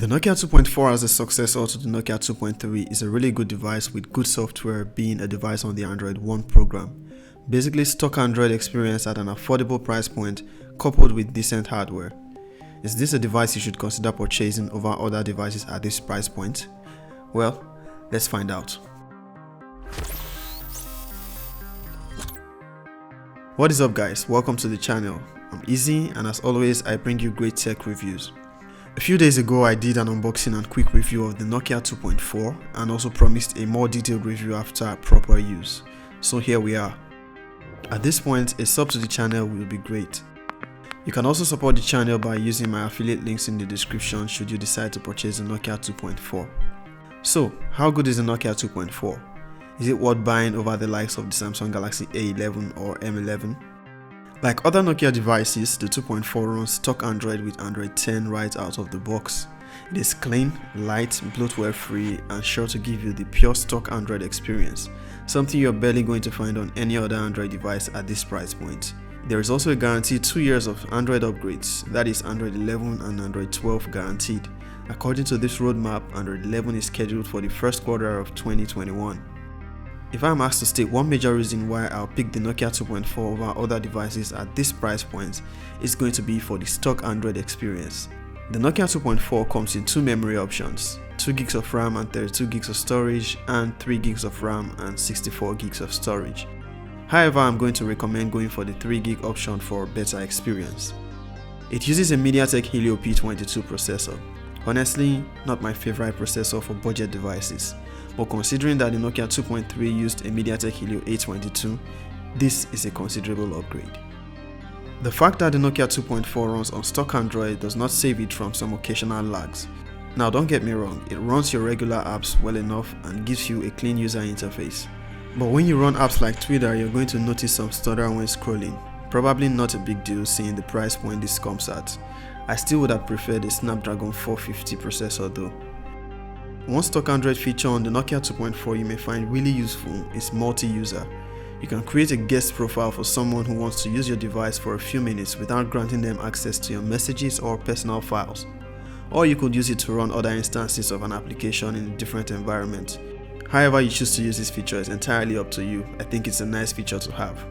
The Nokia 2.4 as a successor to the Nokia 2.3 is a really good device with good software, being a device on the Android One program. Basically stock Android experience at an affordable price point coupled with decent hardware. Is this a device you should consider purchasing over other devices at this price point? Well, let's find out. What is up guys, welcome to the channel. I'm Easy, and as always I bring you great tech reviews. A few days ago I did an unboxing and quick review of the Nokia 2.4 and also promised a more detailed review after proper use. So here we are. At this point, a sub to the channel will be great. You can also support the channel by using my affiliate links in the description should you decide to purchase the Nokia 2.4. So, how good is the Nokia 2.4? Is it worth buying over the likes of the Samsung Galaxy A11 or M11? Like other Nokia devices, the 2.4 runs stock Android with Android 10 right out of the box. It is clean, light, bloatware free, and sure to give you the pure stock Android experience, something you're barely going to find on any other Android device at this price point. There is also a guaranteed 2 years of Android upgrades, that is Android 11 and Android 12 guaranteed. According to this roadmap, Android 11 is scheduled for the first quarter of 2021. If I'm asked to state one major reason why I'll pick the Nokia 2.4 over other devices at this price point, it's going to be for the stock Android experience. The Nokia 2.4 comes in two memory options, 2GB of RAM and 32GB of storage, and 3GB of RAM and 64GB of storage. However, I'm going to recommend going for the 3GB option for a better experience. It uses a MediaTek Helio P22 processor. Honestly, not my favorite processor for budget devices, but considering that the Nokia 2.3 used a MediaTek Helio A22, this is a considerable upgrade. The fact that the Nokia 2.4 runs on stock Android does not save it from some occasional lags. Now don't get me wrong, it runs your regular apps well enough and gives you a clean user interface. But when you run apps like Twitter, you're going to notice some stutter when scrolling. Probably not a big deal seeing the price point this comes at. I still would have preferred a Snapdragon 450 processor though. One stock Android feature on the Nokia 2.4 you may find really useful is multi-user. You can create a guest profile for someone who wants to use your device for a few minutes without granting them access to your messages or personal files. Or you could use it to run other instances of an application in a different environment. However you choose to use this feature is entirely up to you. I think it's a nice feature to have.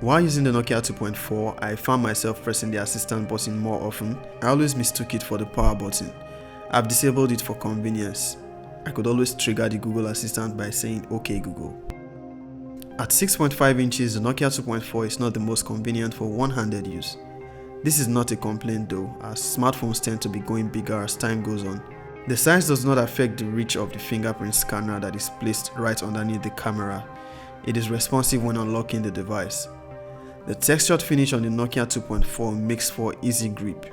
While using the Nokia 2.4, I found myself pressing the assistant button more often. I always mistook it for the power button. I've disabled it for convenience. I could always trigger the Google Assistant by saying OK Google. At 6.5 inches, the Nokia 2.4 is not the most convenient for one-handed use. This is not a complaint though, as smartphones tend to be going bigger as time goes on. The size does not affect the reach of the fingerprint scanner that is placed right underneath the camera. It is responsive when unlocking the device. The textured finish on the Nokia 2.4 makes for easy grip.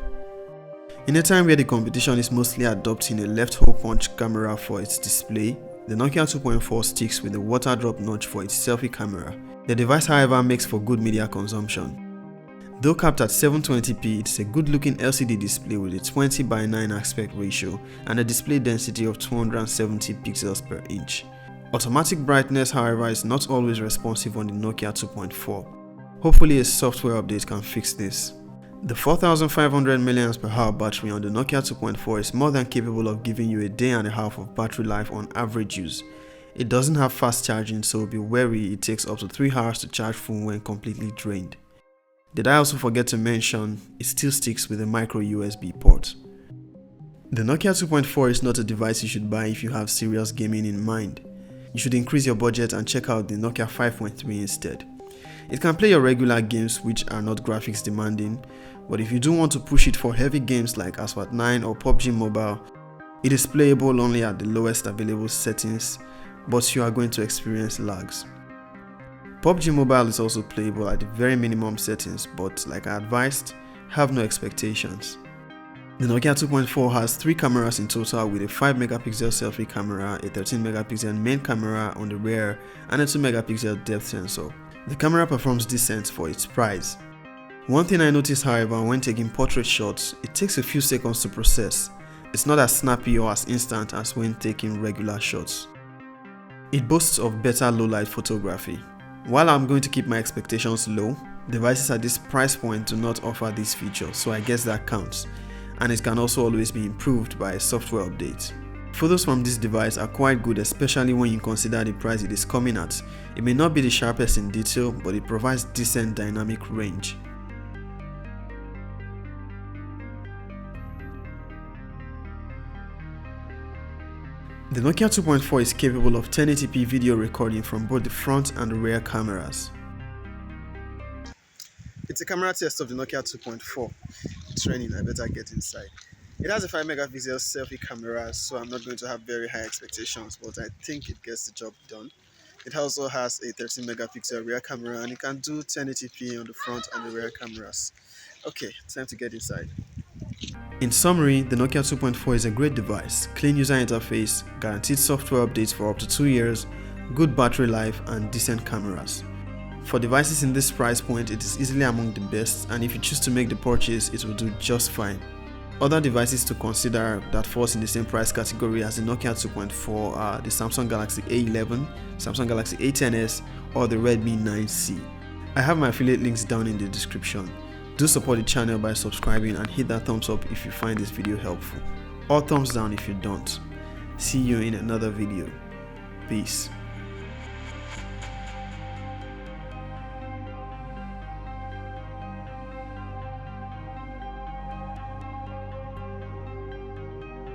In a time where the competition is mostly adopting a left hole punch camera for its display, the Nokia 2.4 sticks with a water drop notch for its selfie camera. The device however makes for good media consumption. Though capped at 720p, it's a good looking LCD display with a 20:9 aspect ratio and a display density of 270 pixels per inch. Automatic brightness however is not always responsive on the Nokia 2.4. Hopefully a software update can fix this. The 4500 mAh battery on the Nokia 2.4 is more than capable of giving you a day and a half of battery life on average use. It doesn't have fast charging, so be wary it takes up to 3 hours to charge full when completely drained. Did I also forget to mention, it still sticks with a micro USB port. The Nokia 2.4 is not a device you should buy if you have serious gaming in mind. You should increase your budget and check out the Nokia 5.3 instead. It can play your regular games which are not graphics demanding, but if you do want to push it for heavy games like Asphalt 9 or PUBG Mobile, it is playable only at the lowest available settings, but you are going to experience lags. PUBG Mobile is also playable at the very minimum settings, but like I advised, have no expectations. The Nokia 2.4 has 3 cameras in total with a 5MP selfie camera, a 13MP main camera on the rear, and a 2MP depth sensor. The camera performs decent for its price. One thing I noticed however when taking portrait shots, it takes a few seconds to process. It's not as snappy or as instant as when taking regular shots. It boasts of better low light photography. While I'm going to keep my expectations low, devices at this price point do not offer this feature, so I guess that counts. and it can also always be improved by a software update. Photos from this device are quite good, especially when you consider the price it is coming at. It may not be the sharpest in detail, but it provides decent dynamic range. The Nokia 2.4 is capable of 1080p video recording from both the front and the rear cameras. It's a camera test of the Nokia 2.4. It's raining, I better get inside. It has a 5 megapixel selfie camera, so I'm not going to have very high expectations, but I think it gets the job done. It also has a 13 megapixel rear camera, and it can do 1080p on the front and the rear cameras. Okay, time to get inside. In summary, the Nokia 2.4 is a great device, clean user interface, guaranteed software updates for up to 2 years, good battery life, and decent cameras. For devices in this price point, it is easily among the best, and if you choose to make the purchase, it will do just fine. Other devices to consider that falls in the same price category as the Nokia 2.4 are the Samsung Galaxy A11, Samsung Galaxy A10s, or the Redmi 9C. I have my affiliate links down in the description. Do support the channel by subscribing and hit that thumbs up if you find this video helpful, or thumbs down if you don't. See you in another video. Peace.